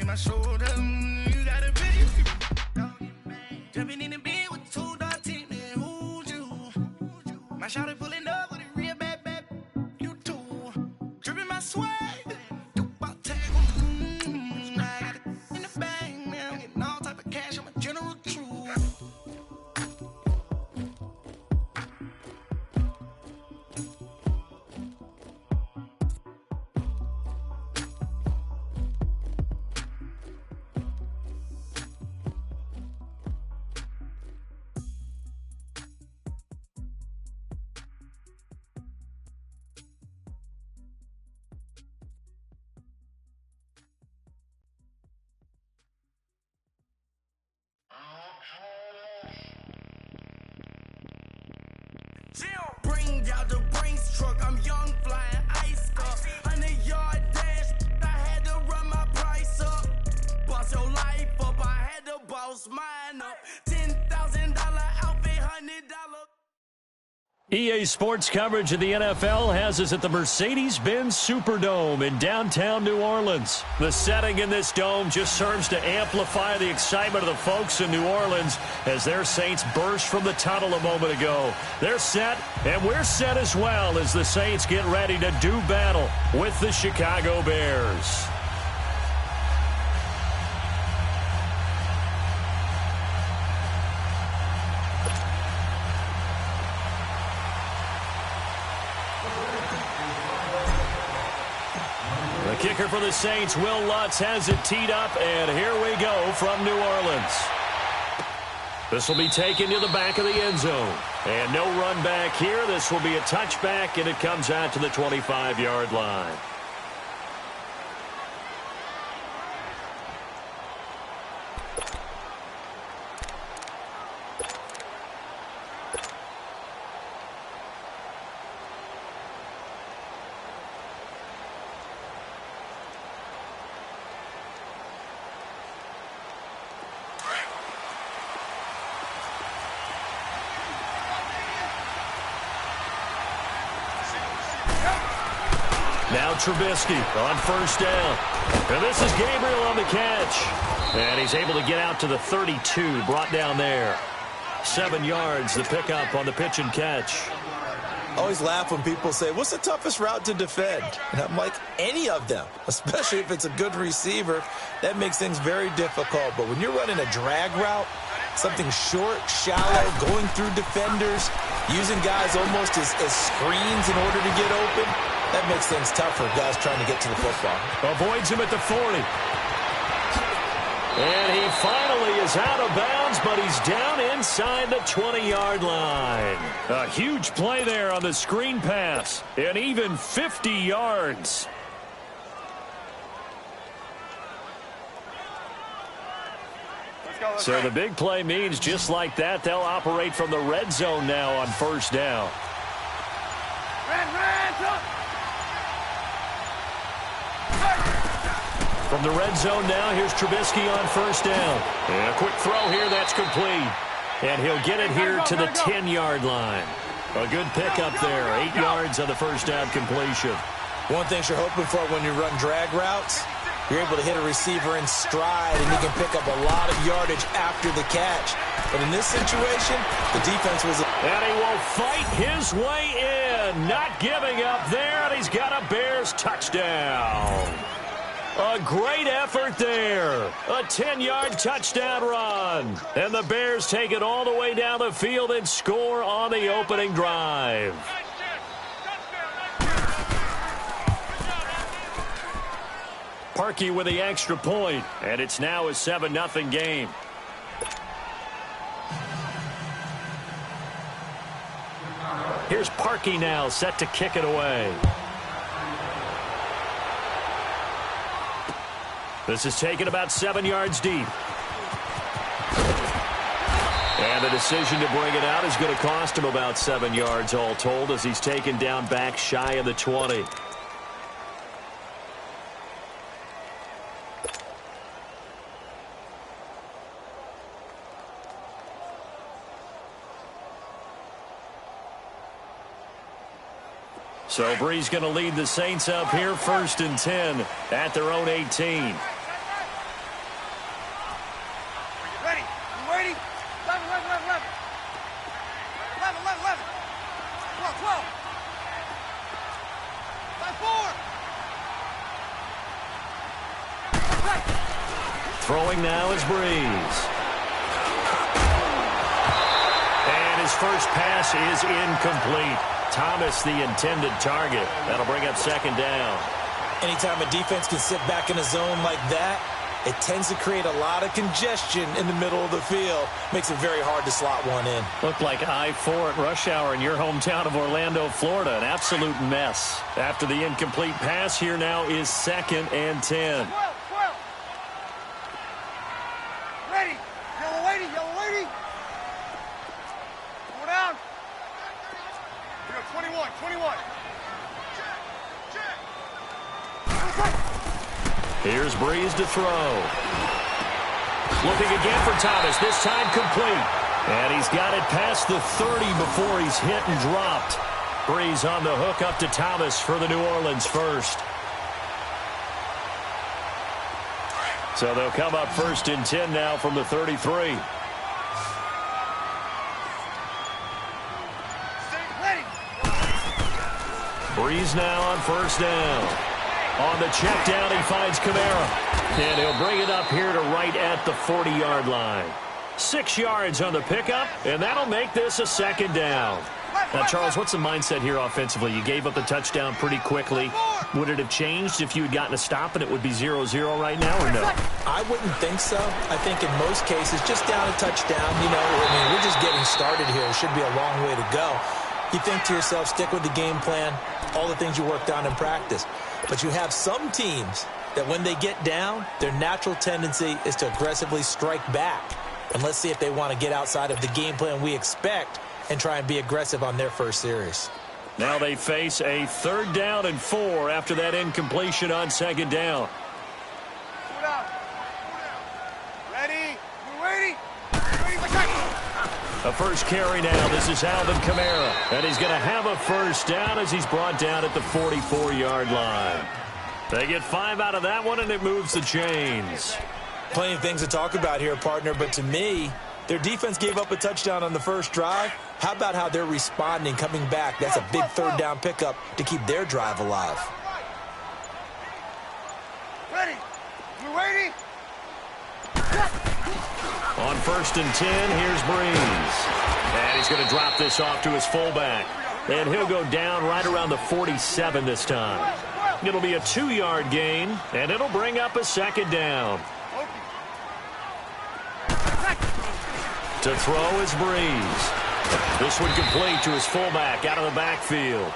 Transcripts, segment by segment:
my shoulder. You got a baby. Jumping in the bed with 2 dark teeth, man. Who's you? My shawty pulling up with a real bad, you too. Dripping my swag. Do about tag on. I got it in the bag, man. I'm getting all type of cash. I'm a general true. Bring out the Brinks truck, I'm young, flying ice up. 100-yard dash, I had to run my price up. Boss your life up, I had to boss mine up. $10,000 outfit, $100. EA Sports coverage of the NFL has us at the Mercedes-Benz Superdome in downtown New Orleans. The setting in this dome just serves to amplify the excitement of the folks in New Orleans as their Saints burst from the tunnel a moment ago. They're set, and we're set as well as the Saints get ready to do battle with the Chicago Bears. Kicker for the Saints, Will Lutz, has it teed up, and here we go from New Orleans. This will be taken to the back of the end zone. And no run back here. This will be a touchback, and it comes out to the 25-yard line. Now Trubisky on first down. And this is Gabriel on the catch. And he's able to get out to the 32, brought down there. 7 yards, the pickup on the pitch and catch. I always laugh when people say, what's the toughest route to defend? And I'm like, any of them, especially if it's a good receiver. That makes things very difficult. But when you're running a drag route, something short, shallow, going through defenders, using guys almost as screens in order to get open, that makes things tough for guys trying to get to the football. Avoids him at the 40. And he finally is out of bounds, but he's down inside the 20-yard line. A huge play there on the screen pass, and even 50 yards. So the big play means just like that, they'll operate from the red zone now on first down. From the red zone now, here's Trubisky on first down. And a quick throw here, that's complete. And he'll get it here to the 10-yard line. A good pickup there, 8 yards on the first down completion. One thing you're hoping for when you run drag routes, you're able to hit a receiver in stride, and you can pick up a lot of yardage after the catch. But in this situation, the defense was... And he will fight his way in, not giving up there, and he's got a Bears touchdown. A great effort there. A 10-yard touchdown run. And the Bears take it all the way down the field and score on the opening drive. Parkey with the extra point, and it's now a 7-0 game. Here's Parkey now, set to kick it away. This is taken about 7 yards deep. And the decision to bring it out is going to cost him about 7 yards all told as he's taken down back shy of the 20. So Bree's going to lead the Saints up here, 1st and 10 at their own 18. Throwing now is Breeze. And his first pass is incomplete. Thomas, the intended target. That'll bring up second down. Anytime a defense can sit back in a zone like that, it tends to create a lot of congestion in the middle of the field. Makes it very hard to slot one in. Looked like I-4 at rush hour in your hometown of Orlando, Florida. An absolute mess. After the incomplete pass, here now is 2nd and 10. Ready. Yellow lady, yellow lady. Go down. We go 21, 21. Here's Breeze to throw. Looking again for Thomas, this time complete. And he's got it past the 30 before he's hit and dropped. Breeze on the hook up to Thomas for the New Orleans first. So they'll come up 1st and 10 now from the 33. Breeze now on 1st down. On the check down, he finds Kamara. And he'll bring it up here to right at the 40-yard line. 6 yards on the pickup, and that'll make this a 2nd down. Now, Charles, what's the mindset here offensively? You gave up the touchdown pretty quickly. Would it have changed if you had gotten a stop and it would be 0-0 right now, or no? I wouldn't think so. I think in most cases, just down a touchdown, you know, I mean, we're just getting started here. It should be a long way to go. You think to yourself, stick with the game plan, all the things you worked on in practice. But you have some teams that when they get down, their natural tendency is to aggressively strike back. And let's see if they want to get outside of the game plan we expect and try and be aggressive on their first series. Now they face a 3rd down and 4 after that incompletion on 2nd down. Ready? We're waiting. Ready for tackle. A first carry now. This is Alvin Kamara. And he's going to have a 1st down as he's brought down at the 44-yard line. They get 5 out of that one, and it moves the chains. Plenty of things to talk about here, partner, but to me, their defense gave up a touchdown on the first drive. How about how they're responding, coming back? That's a big 3rd down pickup to keep their drive alive. Ready? We're waiting. On 1st and 10, here's Breeze. And he's going to drop this off to his fullback. And he'll go down right around the 47 this time. It'll be a 2-yard gain, and it'll bring up a 2nd down. To throw is Breeze. This one complete to his fullback out of the backfield.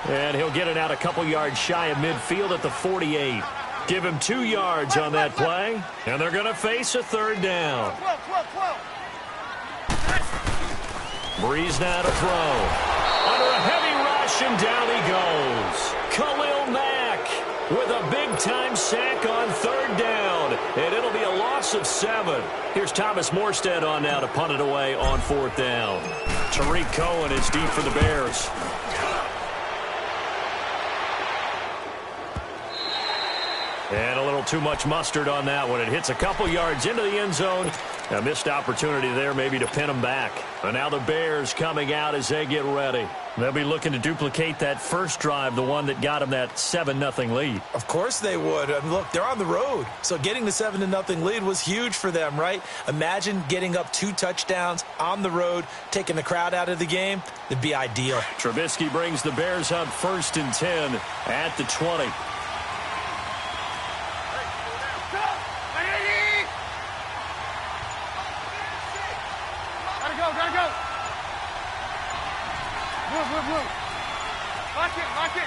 And he'll get it out a couple yards shy of midfield at the 48. Give him 2 yards on that play, and they're going to face a 3rd down. Breeze now to throw. Under a heavy rush, and down he goes. Khalil Mack with a big-time sack on 3rd down, and it'll be a loss of 7. Here's Thomas Morstead on now to punt it away on 4th down. Tariq Cohen is deep for the Bears. And a little too much mustard on that one. It hits a couple yards into the end zone. A missed opportunity there maybe to pin them back. And now the Bears coming out as they get ready. They'll be looking to duplicate that first drive, the one that got them that 7-0 lead. Of course they would. I mean, look, they're on the road. So getting the 7-0 lead was huge for them, right? Imagine getting up 2 touchdowns on the road, taking the crowd out of the game. It'd be ideal. Trubisky brings the Bears up 1st and 10 at the 20. Gotta go. Move. Lock in.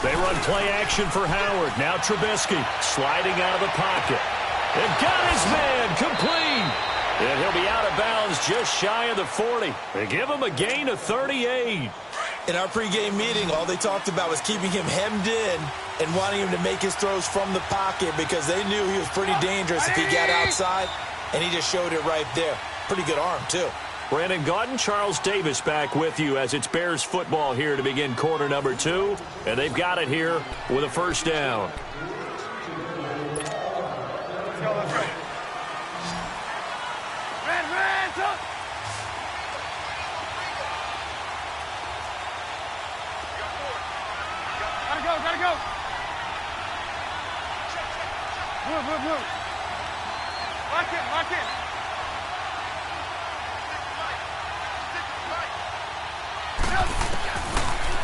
They run play action for Howard. Now Trubisky sliding out of the pocket. And got his man complete. And he'll be out of bounds just shy of the 40. They give him a gain of 38. In our pregame meeting, all they talked about was keeping him hemmed in and wanting him to make his throws from the pocket because they knew he was pretty dangerous if he got outside, and he just showed it right there. Pretty good arm, too. Brandon Gaudin, Charles Davis back with you as it's Bears football here to begin quarter number 2. And they've got it here with a 1st down. Let's go. Ran, Move, move, move. Lock in, lock in.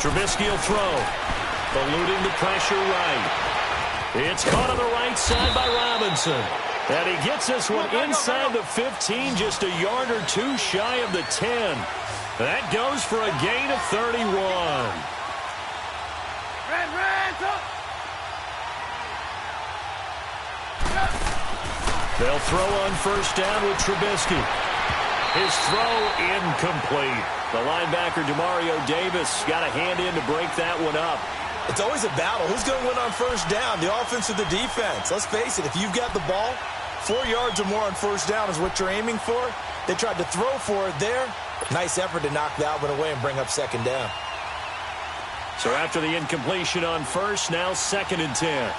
Trubisky will throw. Eluding the pressure right. It's caught on the right side by Robinson. And he gets this one inside the 15, just a yard or two shy of the 10. That goes for a gain of 31. They'll throw on first down with Trubisky. His throw incomplete. The linebacker, Demario Davis, got a hand in to break that one up. It's always a battle. Who's going to win on first down, the offense or the defense? Let's face it, if you've got the ball, 4 yards or more on first down is what you're aiming for. They tried to throw for it there. Nice effort to knock that one away and bring up second down. So after the incompletion on first, now 2nd and 10.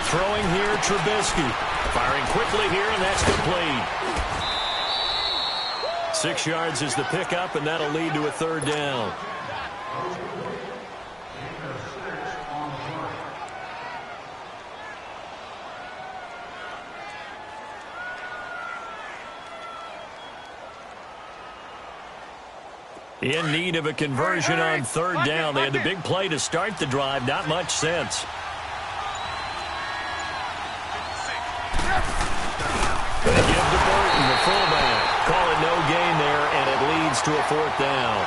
Throwing here, Trubisky. Firing quickly here, and that's complete. 6 yards is the pickup, and that'll lead to a 3rd down. In need of a conversion on 3rd down. They had the big play to start the drive. Not much sense. They give to Burton, the fullback. Call it no gain there, and it leads to a 4th down.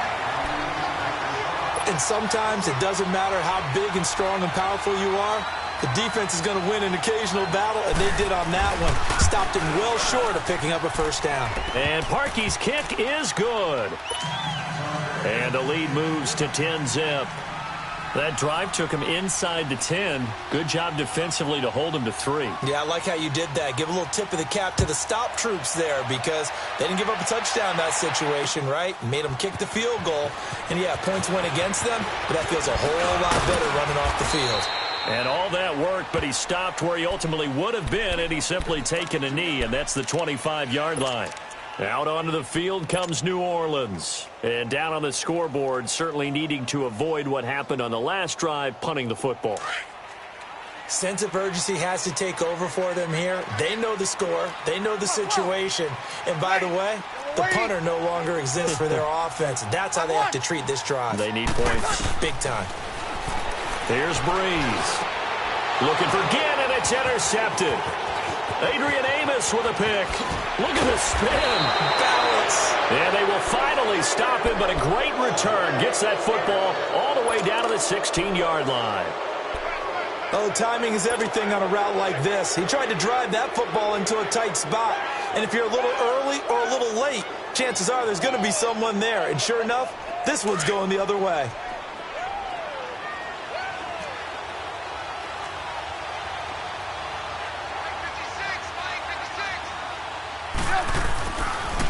And sometimes it doesn't matter how big and strong and powerful you are. The defense is going to win an occasional battle, and they did on that one. Stopped him well short of picking up a 1st down. And Parkey's kick is good. And the lead moves to 10-zip. That drive took him inside the 10. Good job defensively to hold him to 3. Yeah, I like how you did that. Give a little tip of the cap to the stop troops there because they didn't give up a touchdown in that situation, right? Made them kick the field goal. And, yeah, points went against them, but that feels a whole lot better running off the field. And all that worked, but he stopped where he ultimately would have been, and he's simply taken a knee, and that's the 25-yard line. Out onto the field comes New Orleans. And down on the scoreboard, certainly needing to avoid what happened on the last drive, punting the football. Sense of urgency has to take over for them here. They know the score. They know the situation. And by the way, the punter no longer exists for their offense. That's how they have to treat this drive. They need points. Big time. Here's Breeze. Looking for Ginn, and it's intercepted. Adrian Amos with a pick. Look at the spin. Balance. And they will finally stop him, but a great return. Gets that football all the way down to the 16-yard line. Oh, timing is everything on a route like this. He tried to drive that football into a tight spot. And if you're a little early or a little late, chances are there's going to be someone there. And sure enough, this one's going the other way.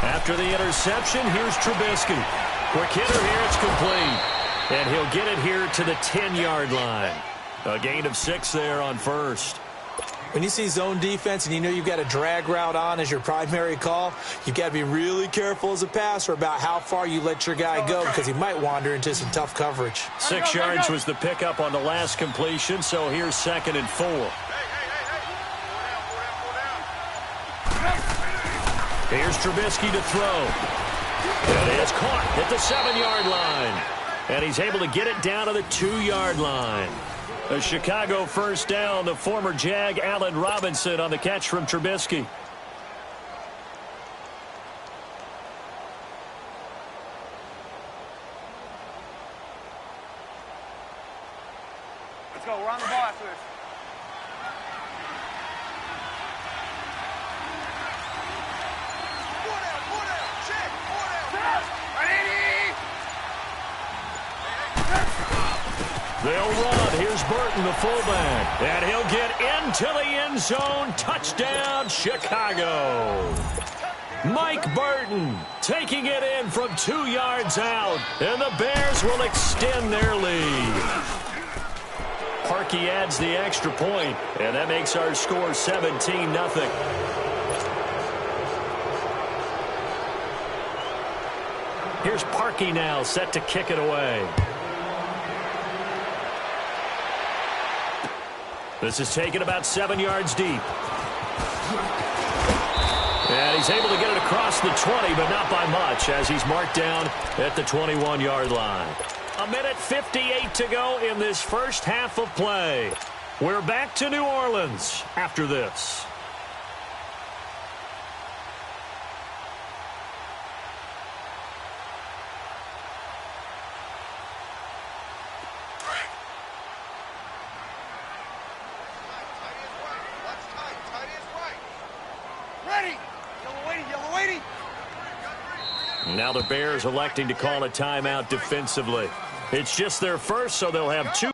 After the interception, here's Trubisky. Quick hitter here, it's complete. And he'll get it here to the 10-yard line. A gain of 6 there on first. When you see zone defense and you know you've got a drag route on as your primary call, you've got to be really careful as a passer about how far you let your guy go because he might wander into some tough coverage. 6 yards was the pickup on the last completion, so here's 2nd and 4. Here's Trubisky to throw. And it's caught at the 7-yard line. And he's able to get it down to the 2-yard line. A Chicago first down, the former Jag, Allen Robinson, on the catch from Trubisky. Let's go. We're on the ball after this. They'll run. Here's Burton, the fullback. And he'll get into the end zone. Touchdown, Chicago. Mike Burton taking it in from 2 yards out. And the Bears will extend their lead. Parkey adds the extra point, and that makes our score 17-0. Here's Parkey now, set to kick it away. This is taken about 7 yards deep. And he's able to get it across the 20, but not by much, as he's marked down at the 21-yard line. 1:58 to go in this first half of play. We're back to New Orleans after this. Now the Bears electing to call a timeout defensively. It's just their first, so they'll have 2.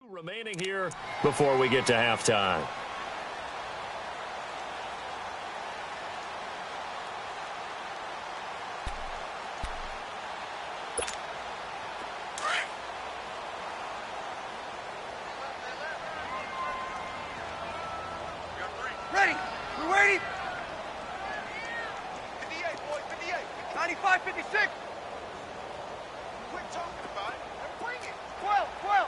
Remaining here before we get to halftime. Ready. We're waiting. 58, boys. 58. 95, 56. Quit talking about it and bring it. 12, 12.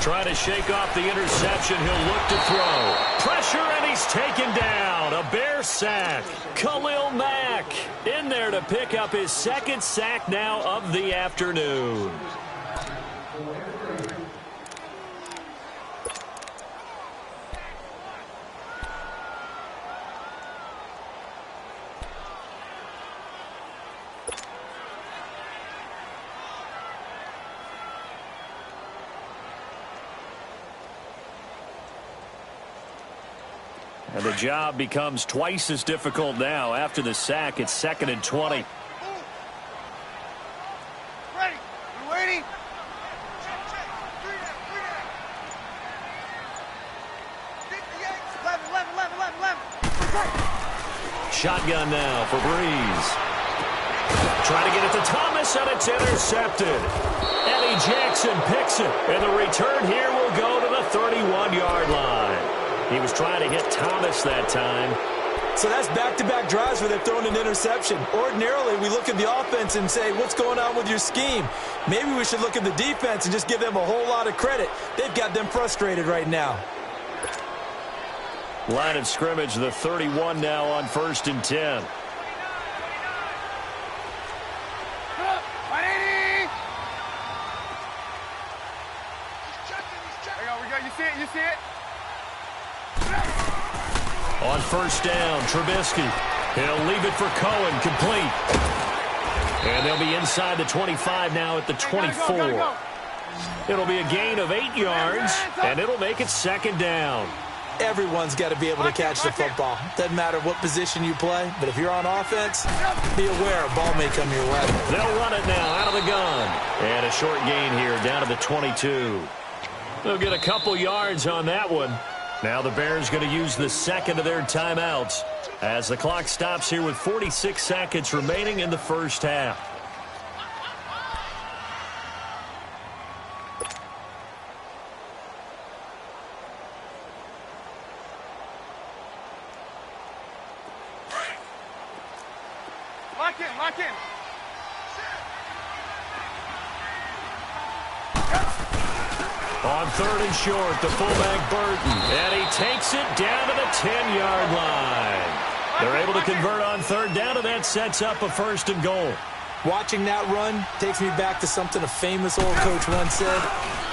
Trying to shake off the interception. He'll look to throw. Pressure, and he's taken down. A Bear sack. Khalil Mack in there to pick up his second sack now of the afternoon. And the job becomes twice as difficult now. After the sack, it's 2nd and 20. Ready. You waiting? Shotgun now for Breeze. Trying to get it to Thomas, and it's intercepted. Eddie Jackson picks it, and the return here will go to the 31-yard line. He was trying to hit Thomas that time. So that's back-to-back drives where they're throwing an interception. Ordinarily, we look at the offense and say, what's going on with your scheme? Maybe we should look at the defense and just give them a whole lot of credit. They've got them frustrated right now. Line of scrimmage, the 31 now on 1st and 10. You see it? On 1st down, Trubisky. He'll leave it for Cohen, complete. And they'll be inside the 25 now at the 24. It'll be a gain of 8 yards, and it'll make it 2nd down. Everyone's got to be able to catch the football. Doesn't matter what position you play, but if you're on offense, be aware a ball may come your way. They'll run it now out of the gun. And a short gain here down to the 22. They'll get a couple yards on that one. Now the Bears going to use the second of their timeouts as the clock stops here with 46 seconds remaining in the first half. Lock in, lock in. On 3rd and short, the fullback Burton. And he takes it down to the 10-yard line. They're able to convert on third down, and that sets up a 1st and goal. Watching that run takes me back to something a famous old coach once said.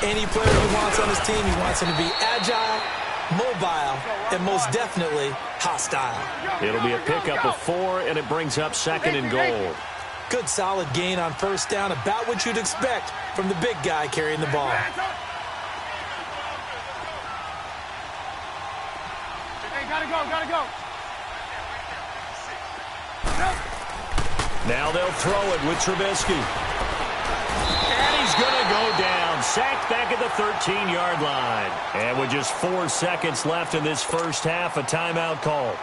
Any player he wants on his team, he wants him to be agile, mobile, and most definitely hostile. It'll be a pickup of 4, and it brings up 2nd and goal. Good solid gain on 1st down, about what you'd expect from the big guy carrying the ball. Gotta go. Now they'll throw it with Trubisky. And he's going to go down. Sacked back at the 13-yard line. And with just 4 seconds left in this first half, a timeout call.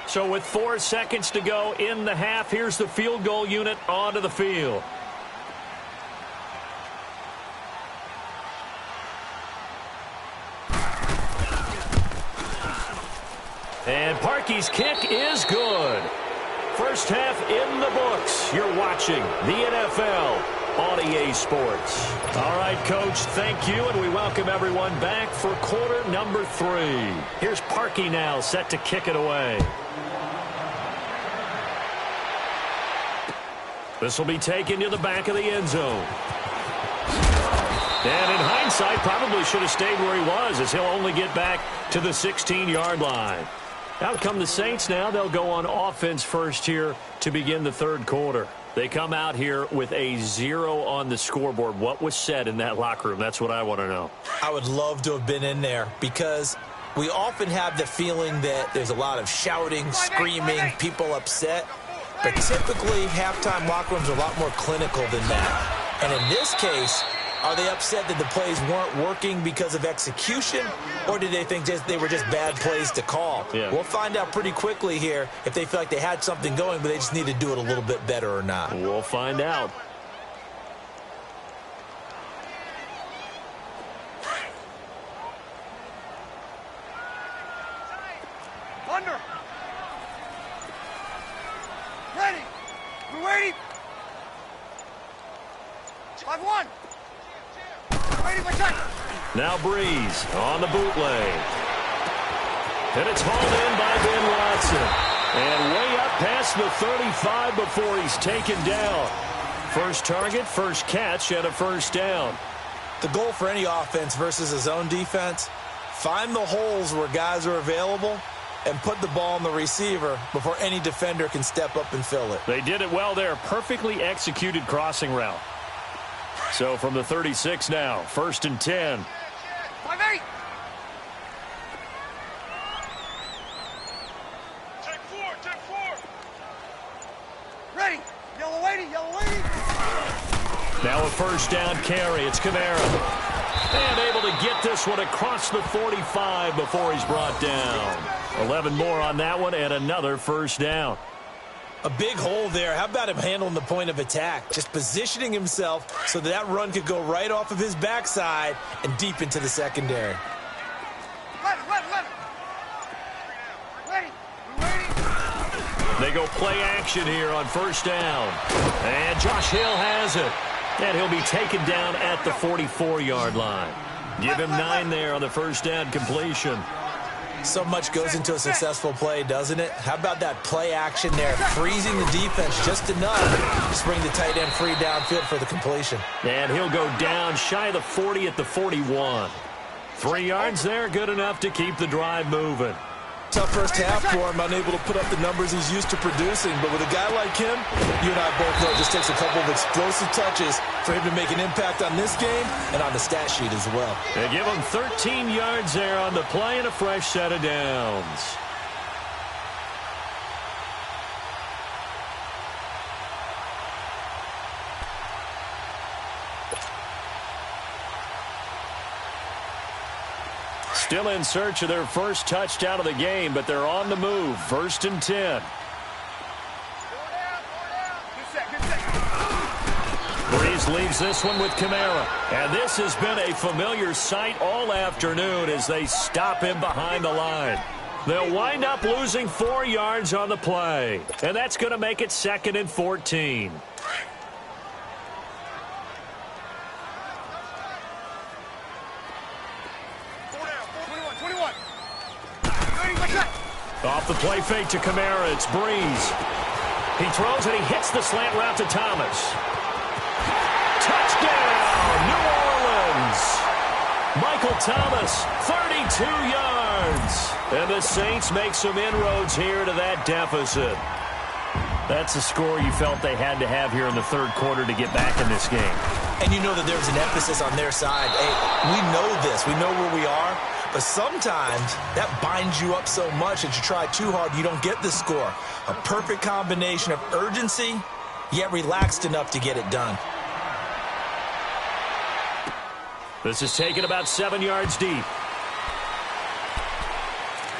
So with 4 seconds to go in the half, here's the field goal unit onto the field. And Parkey's kick is good. First half in the books. You're watching the NFL on EA Sports. All right, Coach, thank you, and we welcome everyone back for quarter number 3. Here's Parkey now, set to kick it away. This will be taken to the back of the end zone. And in hindsight, probably should have stayed where he was, as he'll only get back to the 16-yard line. Out come the Saints now. They'll go on offense first here to begin the third quarter. They come out here with a 0 on the scoreboard. What was said in that locker room? That's what I want to know. I would love to have been in there because we often have the feeling that there's a lot of shouting, screaming, people upset. But typically, halftime locker rooms are a lot more clinical than that. And in this case, are they upset that the plays weren't working because of execution, or did they think they were just bad plays to call? Yeah. We'll find out pretty quickly here if they feel like they had something going, but they just need to do it a little bit better or not. We'll find out. Under. Ready. We're waiting. 5-1. Now Breeze on the bootleg. And it's hauled in by Ben Watson. And way up past the 35 before he's taken down. First target, first catch, and a 1st down. The goal for any offense versus a zone defense, find the holes where guys are available and put the ball on the receiver before any defender can step up and fill it. They did it well there. Perfectly executed crossing route. So from the 36 now, 1st and 10. 5-8. Take 4. Ready. Yellow 80. Now a 1st down carry. It's Kamara. And able to get this one across the 45 before he's brought down. 11 more on that one and another 1st down. A big hole there. How about him handling the point of attack? Just positioning himself so that run could go right off of his backside and deep into the secondary. Ready. They go play action here on 1st down. And Josh Hill has it. And he'll be taken down at the 44-yard line. Give him 9 there on the 1st down completion. So much goes into a successful play, doesn't it? How about that play action there, freezing the defense just enough to bring the tight end free downfield for the completion. And he'll go down shy of the 40 at the 41. 3 yards there, good enough to keep the drive moving. Tough first half for him, unable to put up the numbers he's used to producing. But with a guy like him, you and I both know it just takes a couple of explosive touches for him to make an impact on this game and on the stat sheet as well. They give him 13 yards there on the play and a fresh set of downs. Still in search of their first touchdown of the game, but they're on the move. 1st and 10. Breeze leaves this one with Kamara. And this has been a familiar sight all afternoon as they stop him behind the line. They'll wind up losing 4 yards on the play. And that's going to make it 2nd and 14. Off the play fake to Kamara, it's Breeze. He throws and he hits the slant route to Thomas. Touchdown, New Orleans! Michael Thomas, 32 yards. And the Saints make some inroads here to that deficit. That's a score you felt they had to have here in the third quarter to get back in this game. And you know that there's an emphasis on their side. Hey, we know this. We know where we are. But sometimes that binds you up so much that you try too hard, you don't get the score. A perfect combination of urgency, yet relaxed enough to get it done. This is taken about 7 yards deep.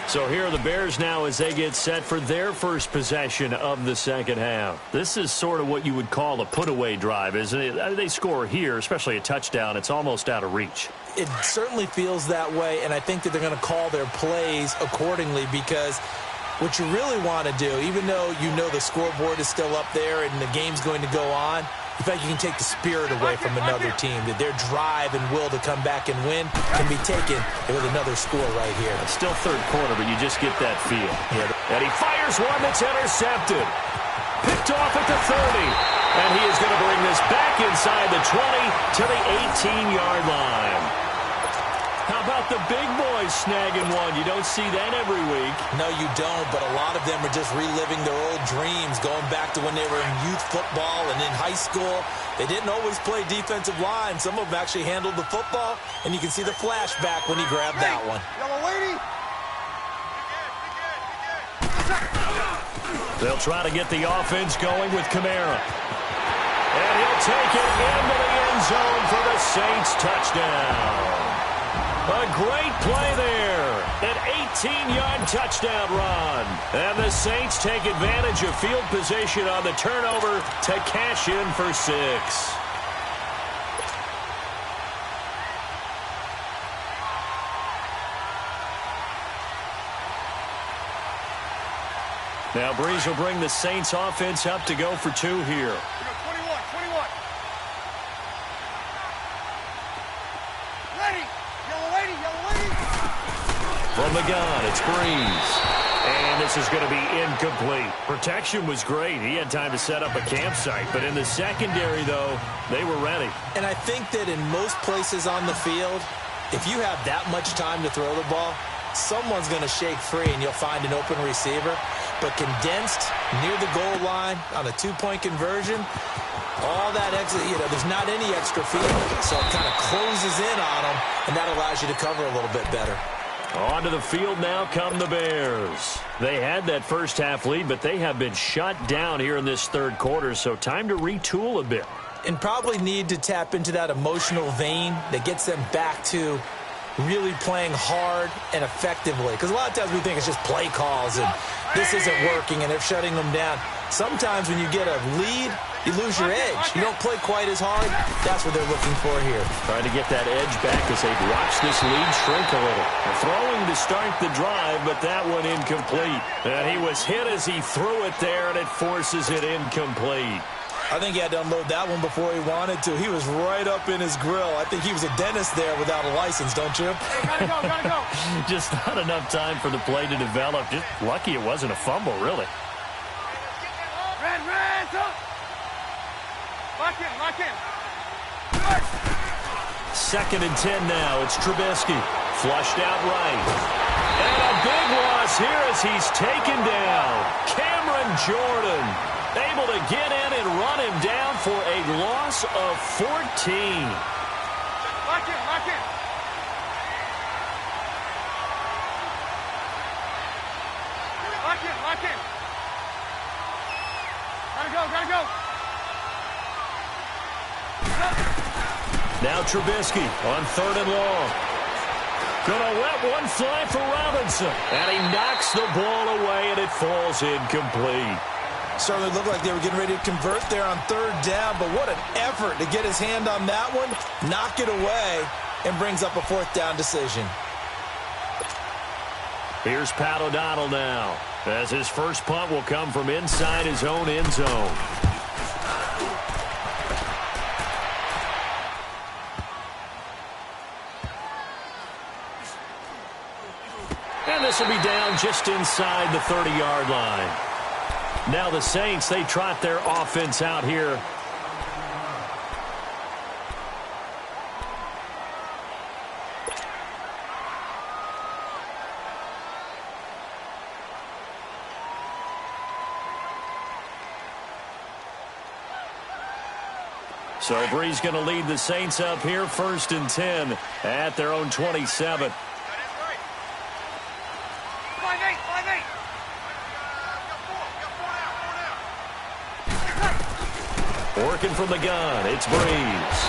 So here are the Bears now as they get set for their first possession of the second half. This is sort of what you would call a put-away drive, isn't it? They score here, especially a touchdown. It's almost out of reach. It certainly feels that way, and I think that they're going to call their plays accordingly because what you really want to do, even though you know the scoreboard is still up there and the game's going to go on, in fact, you can take the spirit away from another team, that their drive and will to come back and win can be taken with another score right here. It's still third quarter, but you just get that feel. Yeah. And he fires one that's intercepted. Picked off at the 30. And he is going to bring this back inside the 20 to the 18-yard line. How about the big boys snagging one? You don't see that every week. No, you don't, but a lot of them are just reliving their old dreams, going back to when they were in youth football and in high school. They didn't always play defensive line. Some of them actually handled the football, and you can see the flashback when he grabbed that one. Yellow lady. They'll try to get the offense going with Kamara. And he'll take it into the end zone for the Saints touchdown. A great play there. An 18-yard touchdown run. And the Saints take advantage of field position on the turnover to cash in for 6. Now Breeze will bring the Saints offense up to go for 2 here. 21. Ready. Yellow lady. From the gun, it's Breeze. And this is going to be incomplete. Protection was great. He had time to set up a campsite. But in the secondary, though, they were ready. And I think that in most places on the field, if you have that much time to throw the ball, someone's going to shake free and you'll find an open receiver. But condensed near the goal line on a 2-point conversion, all that exit, there's not any extra field. So it kind of closes in on them, and that allows you to cover a little bit better. Onto the field now come the Bears. They had that first half lead, but they have been shut down here in this third quarter, so time to retool a bit. And probably need to tap into that emotional vein that gets them back to really playing hard and effectively. Because a lot of times we think it's just play calls and this isn't working and they're shutting them down. Sometimes when you get a lead, you lose your edge. You don't play quite as hard. That's what they're looking for here. Trying to get that edge back as they watch this lead shrink a little. They're throwing to start the drive, but that one incomplete. And he was hit as he threw it there, and it forces it incomplete. I think he had to unload that one before he wanted to. He was right up in his grill. I think he was a dentist there without a license, don't you? Hey, gotta go. Just not enough time for the play to develop. Just lucky it wasn't a fumble, really. Red, up. Lock in. Second and 10 now. It's Trubisky. Flushed out right. And a big loss here as he's taken down. Cameron Jordan able to get in and run him down for a loss of 14. Lock in. Gotta go. Now Trubisky on 3rd and long. Gonna let one fly for Robinson. And he knocks the ball away, and it falls incomplete. Certainly looked like they were getting ready to convert there on 3rd down, but what an effort to get his hand on that one, knock it away, and brings up a 4th down decision. Here's Pat O'Donnell now, as his first punt will come from inside his own end zone. And this will be down just inside the 30-yard line. Now the Saints, they trot their offense out here. So Bree's going to lead the Saints up here, 1st and 10 at their own 27. Working from the gun, it's Breeze.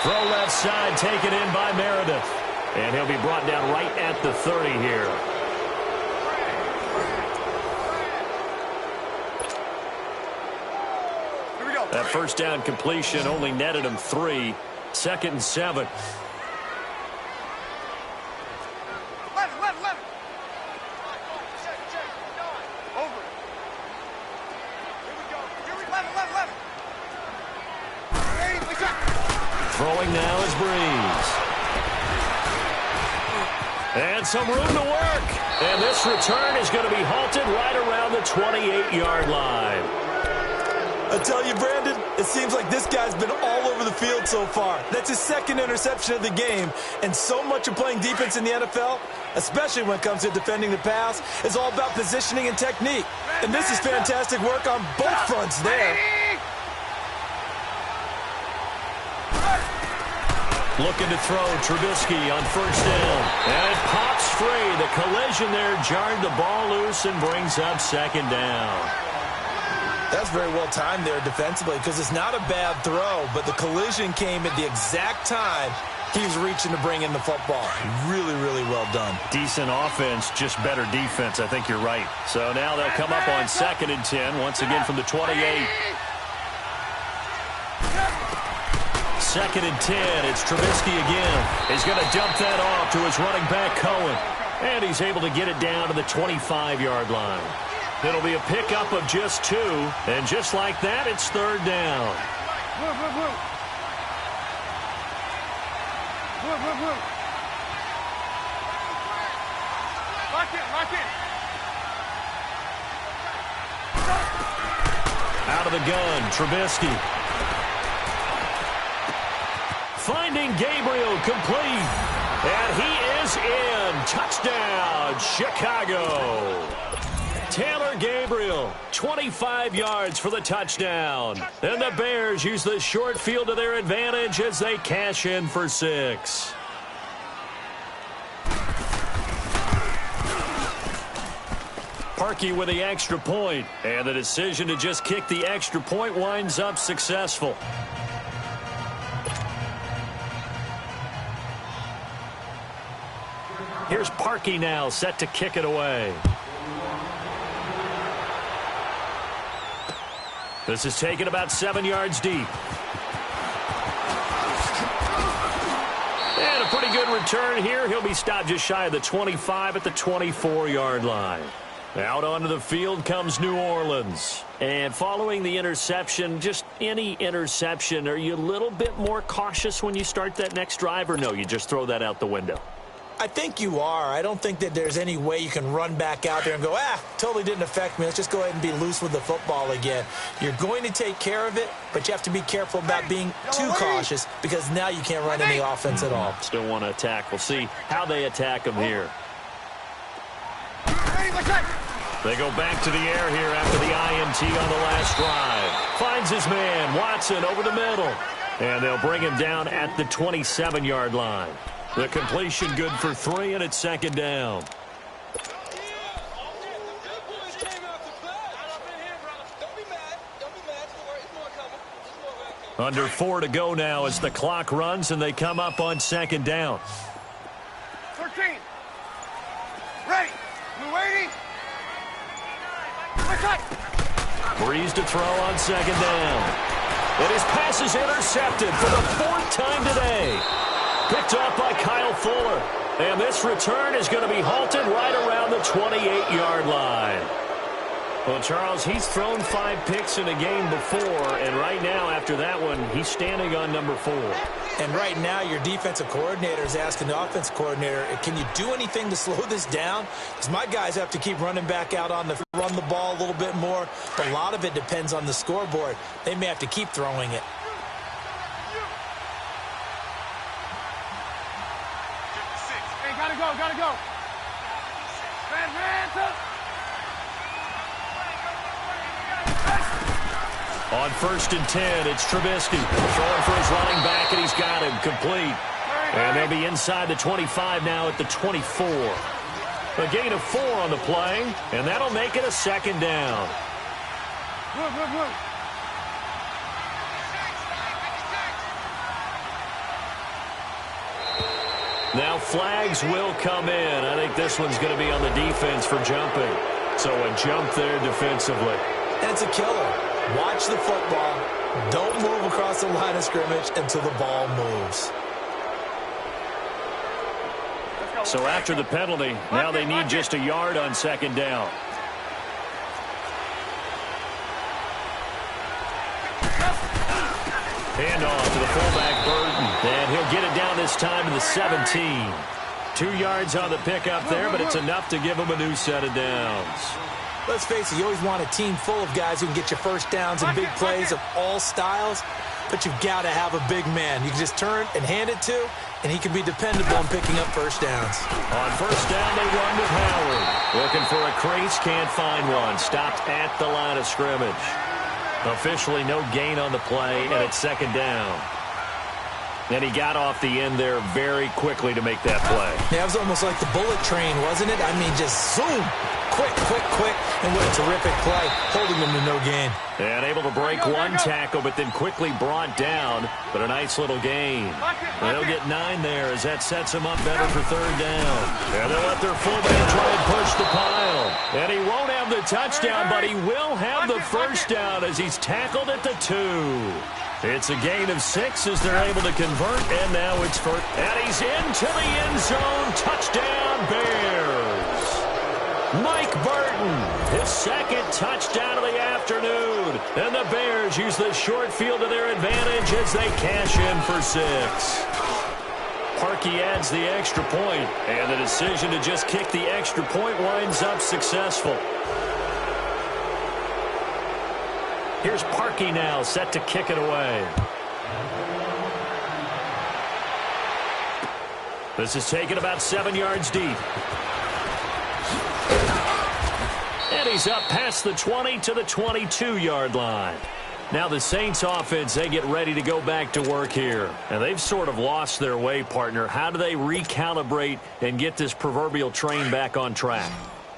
Throw left side, taken in by Meredith. And he'll be brought down right at the 30 here. That first down completion only netted him 3. 2nd and 7. Throwing now is Breeze. And some room to work. And this return is going to be halted right around the 28-yard line. I tell you, Brandon, it seems like this guy's been all over the field so far. That's his 2nd interception of the game. And so much of playing defense in the NFL, especially when it comes to defending the pass, is all about positioning and technique. And this is fantastic work on both fronts there. Looking to throw Trubisky on 1st down. And it pops free. The collision there jarred the ball loose and brings up 2nd down. That's very well timed there defensively because it's not a bad throw, but the collision came at the exact time he was reaching to bring in the football. Really, really well done. Decent offense, just better defense. I think you're right. So now they'll come up on 2nd and 10, once again from the 28. 2nd and 10. It's Trubisky again. He's going to dump that off to his running back, Cohen. And he's able to get it down to the 25-yard line. It'll be a pickup of just 2. And just like that, it's 3rd down. Lock in. Out of the gun, Trubisky. Finding Gabriel complete. And he is in. Touchdown, Chicago. Taylor Gabriel, 25 yards for the touchdown. And the Bears use the short field to their advantage as they cash in for 6. Parkey with the extra point. And the decision to just kick the extra point winds up successful. Here's Parkey now, set to kick it away. This is taken about 7 yards deep. And a pretty good return here. He'll be stopped just shy of the 25 at the 24-yard line. Out onto the field comes New Orleans. And following the interception, just any interception, are you a little bit more cautious when you start that next drive, or no, you just throw that out the window? I think you are. I don't think that there's any way you can run back out there and go, totally didn't affect me. Let's just go ahead and be loose with the football again. You're going to take care of it, but you have to be careful about being too cautious because now you can't run any offense at all. Still want to attack. We'll see how they attack them here. They go back to the air here after the INT on the last drive. Finds his man, Watson, over the middle. And they'll bring him down at the 27-yard line. The completion good for 3, and it's 2nd down. Under 4 to go now as the clock runs, and they come up on 2nd down. 13. Ready. Blue 80. Breeze to throw on 2nd down. And his pass is intercepted for the 4th time today. Picked off by Kyle Fuller. And this return is going to be halted right around the 28-yard line. Well, Charles, he's thrown 5 picks in a game before, and right now, after that one, he's standing on number 4. And right now, your defensive coordinator is asking the offensive coordinator, can you do anything to slow this down? Because my guys have to keep running back out on the run the ball a little bit more. But a lot of it depends on the scoreboard. They may have to keep throwing it. Hey, gotta go, gotta go. On 1st and 10, it's Trubisky throwing for his running back, and he's got him complete. And they'll be inside the 25 now at the 24. A gain of 4 on the play, and that'll make it a 2nd down. Look. Now flags will come in. I think this one's going to be on the defense for jumping. So a jump there defensively. That's a killer. Watch the football. Don't move across the line of scrimmage until the ball moves. So after the penalty, now they need just a yard on 2nd down. Handoff to the fullback, Burton. And he'll get it down this time to the 17. 2 yards on the pickup there, but it's enough to give him a new set of downs. Let's face it, you always want a team full of guys who can get you first downs and big plays of all styles, but you've got to have a big man you can just turn and hand it to, and he can be dependable in picking up first downs. On 1st down, they run with Howard. Looking for a crease, can't find one. Stopped at the line of scrimmage. Officially no gain on the play, and it's 2nd down. And he got off the end there very quickly to make that play. Yeah, it was almost like the bullet train, wasn't it? I mean, just zoom. Quick, and what a terrific play, holding them to no gain. And able to break one tackle, but then quickly brought down, but a nice little gain. They'll get 9 there as that sets them up better for 3rd down. And they'll let their fullback try and push the pile. And he won't have the touchdown, but he will have the first down as he's tackled at the 2. It's a gain of 6 as they're able to convert, and now it's first. And he's into the end zone. Touchdown, Bears. Mike Burton, his 2nd touchdown of the afternoon. And the Bears use the short field to their advantage as they cash in for 6. Parkey adds the extra point, and the decision to just kick the extra point winds up successful. Here's Parkey now, set to kick it away. This is taken about 7 yards deep. And he's up past the 20 to the 22-yard line. Now the Saints offense, they get ready to go back to work here. And they've sort of lost their way, partner. How do they recalibrate and get this proverbial train back on track?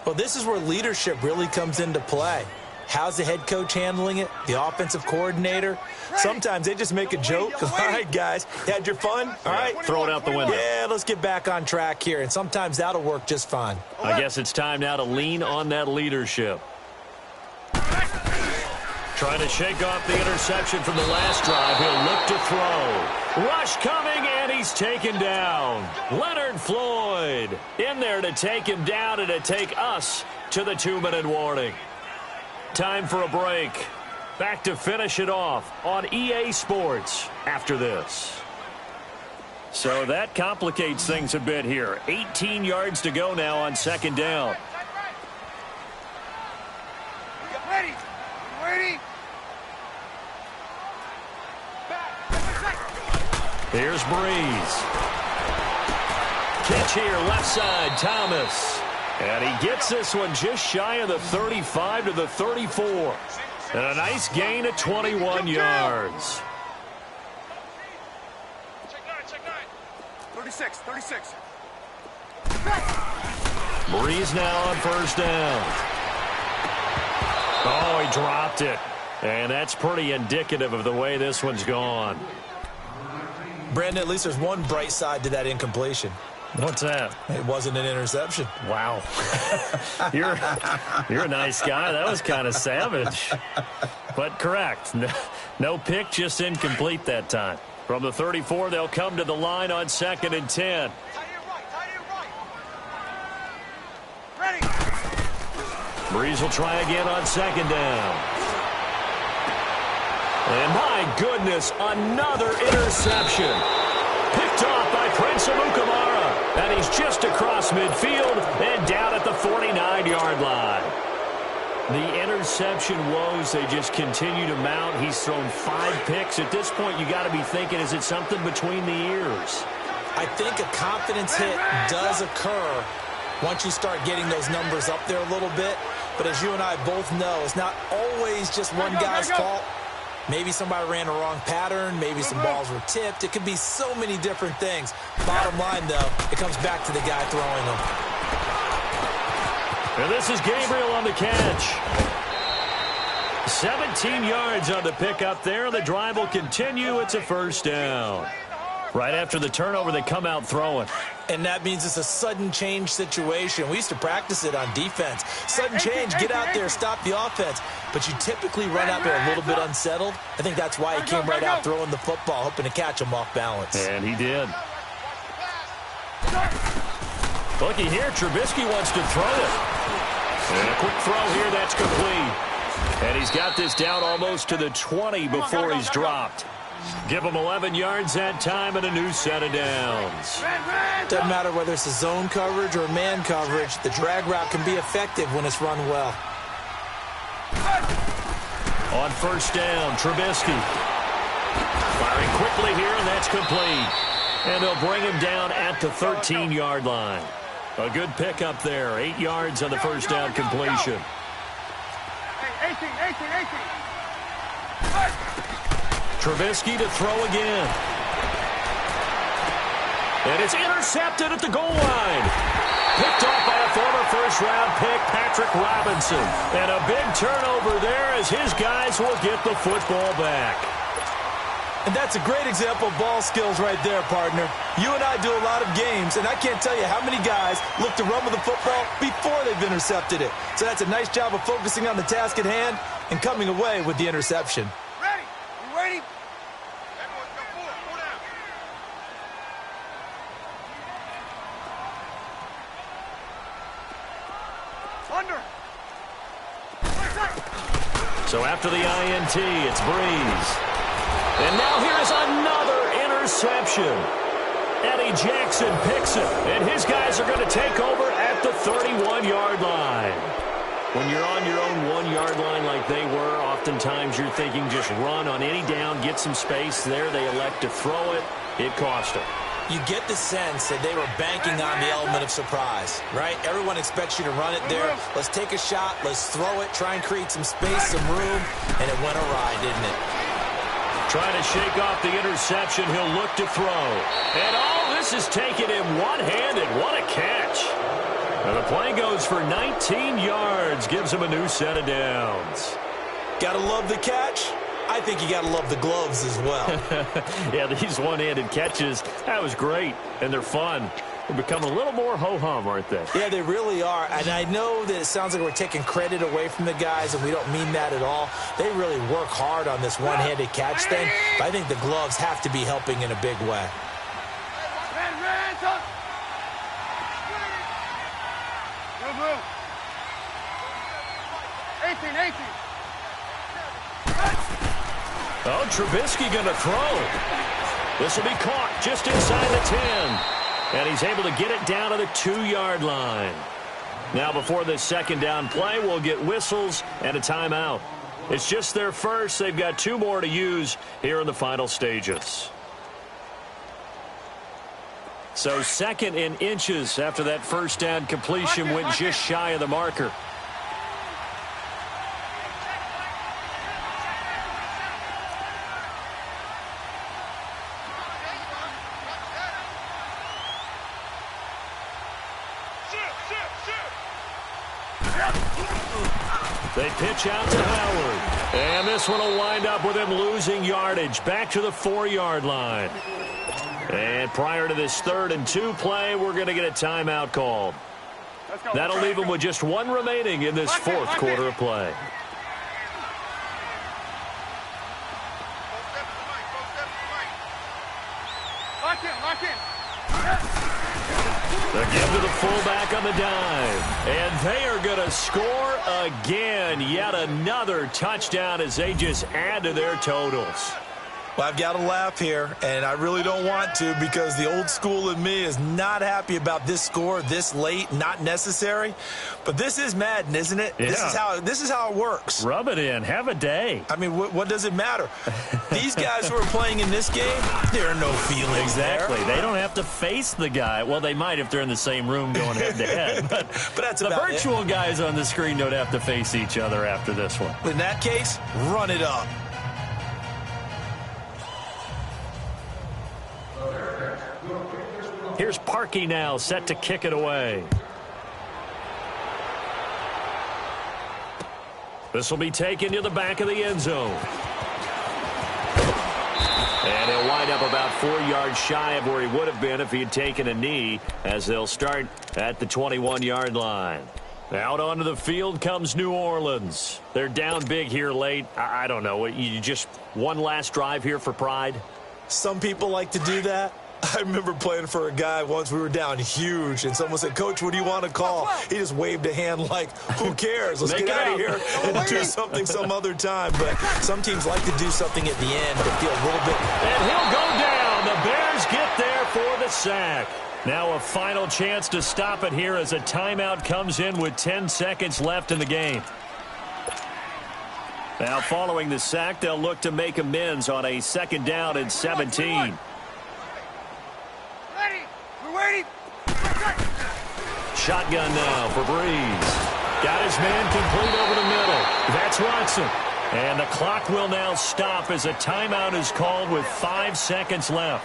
Well, this is where leadership really comes into play. How's the head coach handling it? The offensive coordinator? Sometimes they just make a joke. All right, guys, you had your fun? All right. Throw it out the window. Yeah, let's get back on track here. And sometimes that'll work just fine. I guess it's time now to lean on that leadership. Trying to shake off the interception from the last drive. He'll look to throw. Rush coming, and he's taken down. Leonard Floyd in there to take him down and to take us to the 2-minute warning. Time for a break. Back to finish it off on EA Sports after this. So that complicates things a bit here. 18 yards to go now on 2nd down. Ready. Here's Breeze. Catch here, left side, Thomas. And he gets this one just shy of the 35 to the 34. And a nice gain of 21 yards. Check 9. 36. Breeze now on 1st down. Oh, he dropped it. And that's pretty indicative of the way this one's gone. Brandon, at least there's one bright side to that incompletion. What's that? It wasn't an interception. Wow. You're a nice guy. That was kind of savage. But correct. No pick, just incomplete that time. From the 34, they'll come to the line on 2nd and 10. Ready. Breeze will try again on 2nd down. And my goodness, another interception. Prince Amukamara. And he's just across midfield and down at the 49-yard line. The interception woes, they just continue to mount. He's thrown 5 picks. At this point, you got to be thinking, is it something between the ears? I think a confidence hit does occur once you start getting those numbers up there a little bit. But as you and I both know, it's not always just one guy's fault. Maybe somebody ran a wrong pattern. Maybe some balls were tipped. It could be so many different things. Bottom line, though, it comes back to the guy throwing them. And this is Gabriel on the catch. 17 yards on the pickup there. The drive will continue. It's a first down. Right after the turnover, they come out throwing. And that means it's a sudden change situation. We used to practice it on defense. Sudden change, get out there, stop the offense. But you typically run out there a little bit unsettled. I think that's why he came right out throwing the football, hoping to catch him off balance. And he did. Looky here, Trubisky wants to throw it. And a quick throw here, that's complete. And he's got this down almost to the 20 before he's dropped. Give him 11 yards that time and a new set of downs. Doesn't matter whether it's a zone coverage or man coverage, the drag route can be effective when it's run well. On first down, Trubisky. Firing quickly here, and that's complete. And they'll bring him down at the 13-yard line. A good pickup there. 8 yards on the first down completion. 18. Trubisky to throw again. And it's intercepted at the goal line. Picked off by a former first-round pick, Patrick Robinson. And a big turnover there as his guys will get the football back. And that's a great example of ball skills right there, partner. You and I do a lot of games, and I can't tell you how many guys look to run with the football before they've intercepted it. So that's a nice job of focusing on the task at hand and coming away with the interception. Ready? You ready? Everyone come forward. Pull down. Under. So after the INT, it's Breeze. And now here is another interception. Eddie Jackson picks it, and his guys are going to take over at the 31-yard line. When you're on your own 1-yard line like they were, oftentimes you're thinking just run on any down, get some space. There they elect to throw it. It cost them. You get the sense that they were banking on the element of surprise, right? Everyone expects you to run it there. Let's take a shot. Let's throw it. Try and create some space, some room. And it went awry, didn't it? Trying to shake off the interception. He'll look to throw. And all this is taken in one-handed. What a catch. And the play goes for 19 yards. Gives him a new set of downs. Gotta love the catch. I think you gotta love the gloves as well. Yeah, these one-handed catches, that was great. And they're fun. They're becoming a little more ho-hum, aren't they? Yeah, they really are. And I know that it sounds like we're taking credit away from the guys, and we don't mean that at all. They really work hard on this one-handed catch thing. But I think the gloves have to be helping in a big way. Blue. 18. Oh, Trubisky going to throw. This will be caught just inside the 10. And he's able to get it down to the 2-yard line. Now before this second down play, we'll get whistles and a timeout. It's just their first. They've got 2 more to use here in the final stages. So 2nd and inches after that first down completion went just shy of the marker. They pitch out to Howard. And this one will wind up with him losing yardage back to the 4-yard line. And prior to this 3rd and 2 play, we're going to get a timeout called. That'll leave him with just 1 remaining in this 4th quarter of play. Lock in. They give to the fullback on the dime. And they are going to score again. Yet another touchdown as they just add to their totals. Well, I've got to laugh here, and I really don't want to because the old school in me is not happy about this score this late, not necessary. But this is Madden, isn't it? Yeah. This is how it works. Rub it in. Have a day. I mean, what does it matter? These guys who are playing in this game, there are no feelings Exactly. there. They don't have to face the guy. Well, they might if they're in the same room going head-to-head. But that's the about virtual guys on the screen don't have to face each other after this one. In that case, run it up. Here's Parkey now, set to kick it away. This will be taken to the back of the end zone. And he'll wind up about 4 yards shy of where he would have been if he had taken a knee, as they'll start at the 21-yard line. Out onto the field comes New Orleans. They're down big here late. I don't know. You just one last drive here for pride? Some people like to do that. I remember playing for a guy once. We were down huge, and someone said, "Coach, what do you want to call?" He just waved a hand like, who cares? Let's get out of here and do something some other time. But some teams like to do something at the end to feel a little bit. And he'll go down. The Bears get there for the sack. Now a final chance to stop it here as a timeout comes in with 10 seconds left in the game. Now following the sack, they'll look to make amends on a 2nd down and 17. Waiting. Shotgun now for Breeze. Got his man complete over the middle. That's Watson. And the clock will now stop as a timeout is called with 5 seconds left.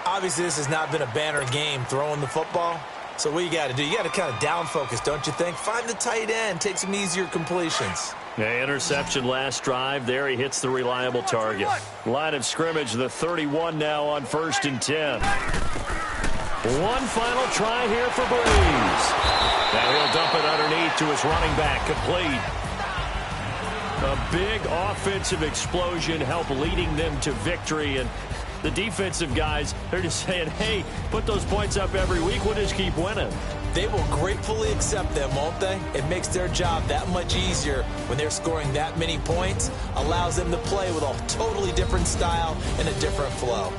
Obviously, this has not been a banner game throwing the football. So what you got to do, you got to kind of down focus, don't you think? Find the tight end, take some easier completions. The interception last drive. There he hits the reliable target. Line of scrimmage, the 31 now on 1st and 10. One final try here for Breeze. Now he'll dump it underneath to his running back, complete. A big offensive explosion helped leading them to victory. And the defensive guys, they're just saying, hey, put those points up every week. We'll just keep winning. They will gratefully accept them, won't they? It makes their job that much easier when they're scoring that many points. Allows them to play with a totally different style and a different flow.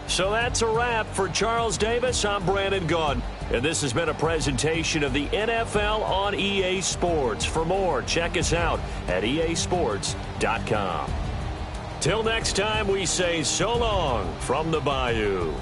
So that's a wrap for Charles Davis. I'm Brandon Gunn, and this has been a presentation of the NFL on EA Sports. For more, check us out at easports.com. Till next time, we say so long from the Bayou.